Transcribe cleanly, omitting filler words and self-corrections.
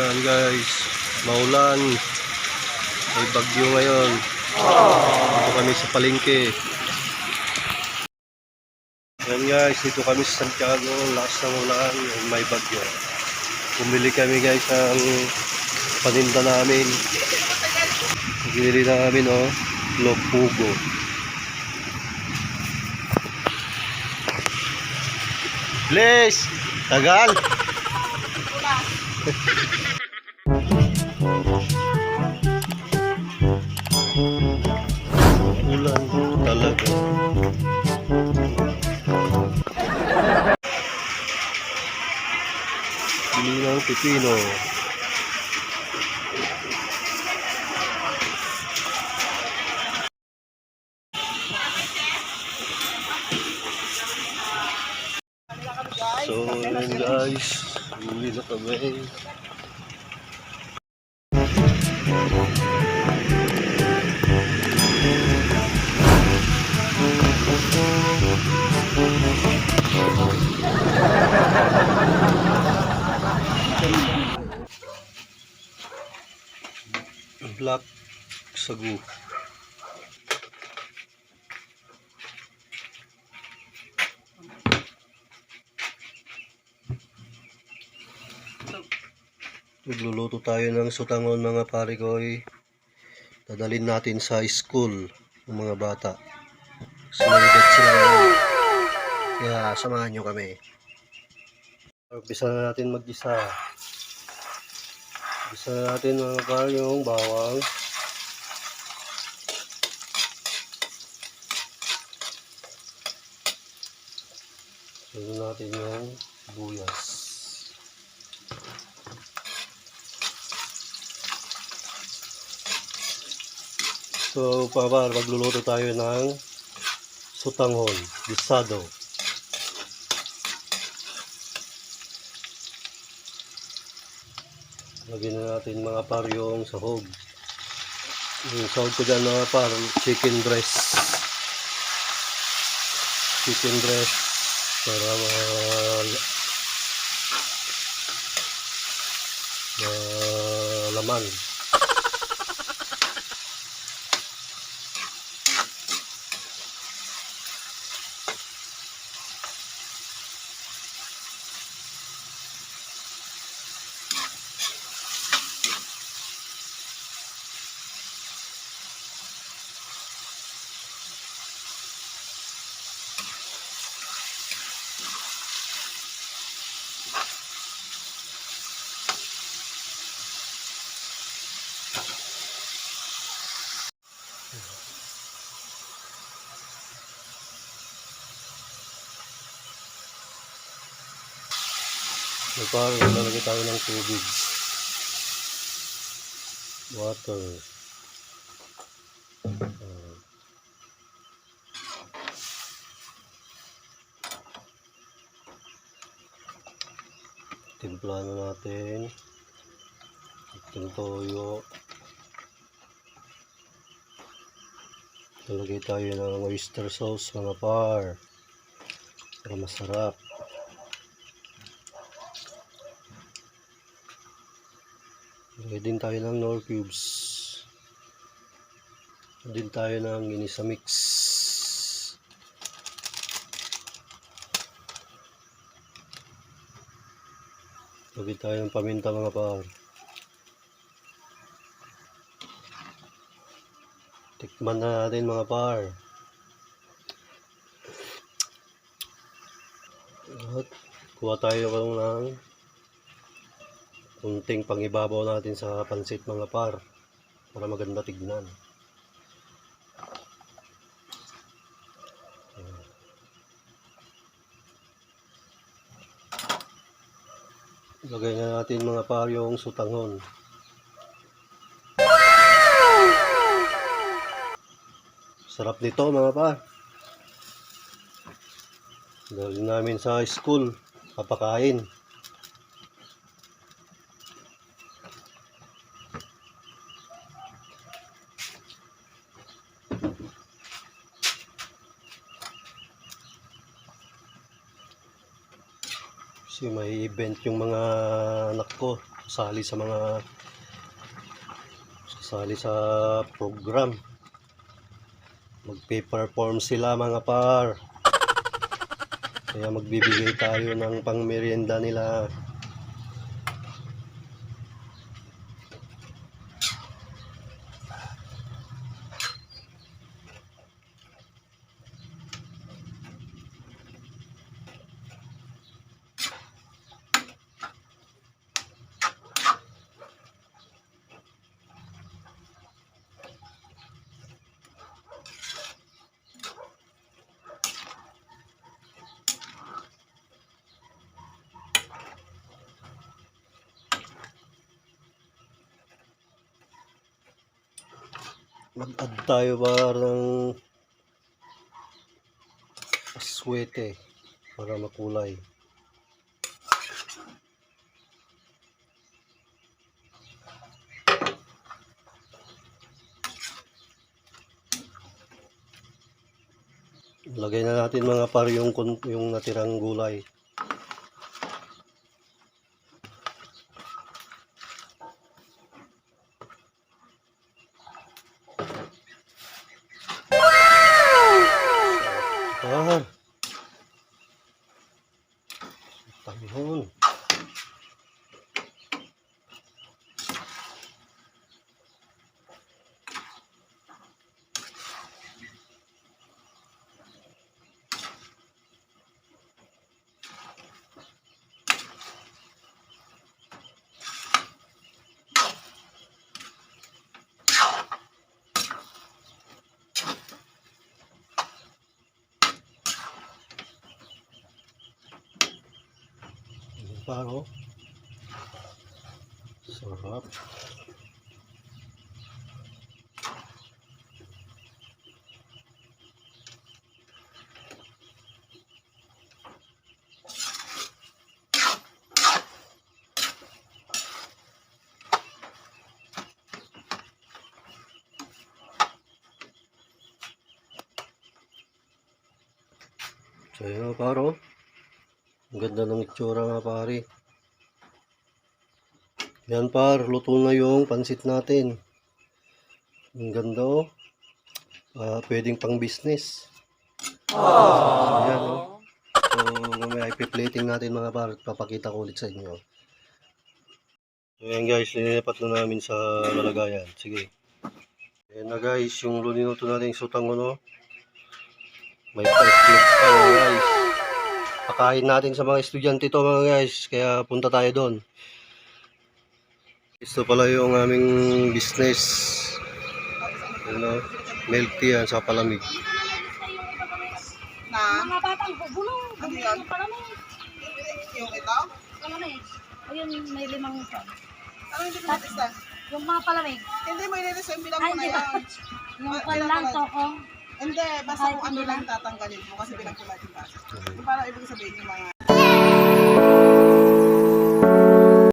Ayan guys, maulan, may bagyo ngayon. Dito kami sa palengke. Ayan guys, dito kami sa Santiago, lakas ng ulan, may bagyo. Bumili kami guys ng paninda namin. Bumili namin log pugo. Please, tagal. Ulan talaga. Bili ng pipino. So yun guys, bili na kami. Black sagu. Magluluto tayo ng sutangon mga pare koy. Dadalhin natin sa school ng mga bata. Sumunod sila ngayon. Kaya samahan nyo kami. Umpisa na natin mag-isa. Umpisa na natin mga pare yung bawang. Sunod natin yung sibuyas. So, magluluto tayo ng sutangon, disado. Lagyan na natin mga par yung sahog. Yung sahog ko dyan mga par, chicken breast. Chicken breast para laman. Lalagay tayo ng tubig. Water. Timpla na natin. Itong toyo. Lalagay tayo ng oyster sauce mga par. Para masarap. Lagay din tayo ng nor cubes. Lagay din tayo ng ginisa mix. Lagay tayo ng paminta mga par. Tikman na natin mga par. At kuha tayo ng kunting pangibabaw natin sa pansit mga par para maganda tignan. Lagay na natin mga par yung sutangon. Sarap nito mga par. Dali namin sa school papakain. Kasi may event yung mga anak ko. sasali sa mga sa program. Magpe-perform sila mga par. Kaya magbibigay tayo ng pangmerienda nila. Mag-add tayo ng aswete para makulay. Lagay na natin mga par yung natirang gulay. Par. Tanghon. Paro. Sarap. So yun paro. Ang ganda ng itsura nga pare. Yan par, luto na yung pansit natin. Ang ganda oh. Pwedeng pang business. So yan oh. So mamaya ipi-plating natin mga par. Papakita ko ulit sa inyo. So yan guys, nilipat na namin sa lalagayan. Sige. Yan na guys, yung niluto natin sutang ano. May paitlog pa guys. Pakain natin sa mga estudyante to mga guys. Kaya punta tayo doon. Ito pala yung aming business. Ano, milk tea yan sa palamig. Na? Mga batang bubulong. Ano yun? Palamig. Yung ito? Palamig. Ayun, may 5 pan. Ano yung dito na? Yung mga palamig. Hindi, may nilis yung bilang mo na yun. Yung pan lang to, oh. Hindi, basta kung ano lang tatanggalin mo kasi bilang ko natin ba. Yung parang ibig sabihin yung mga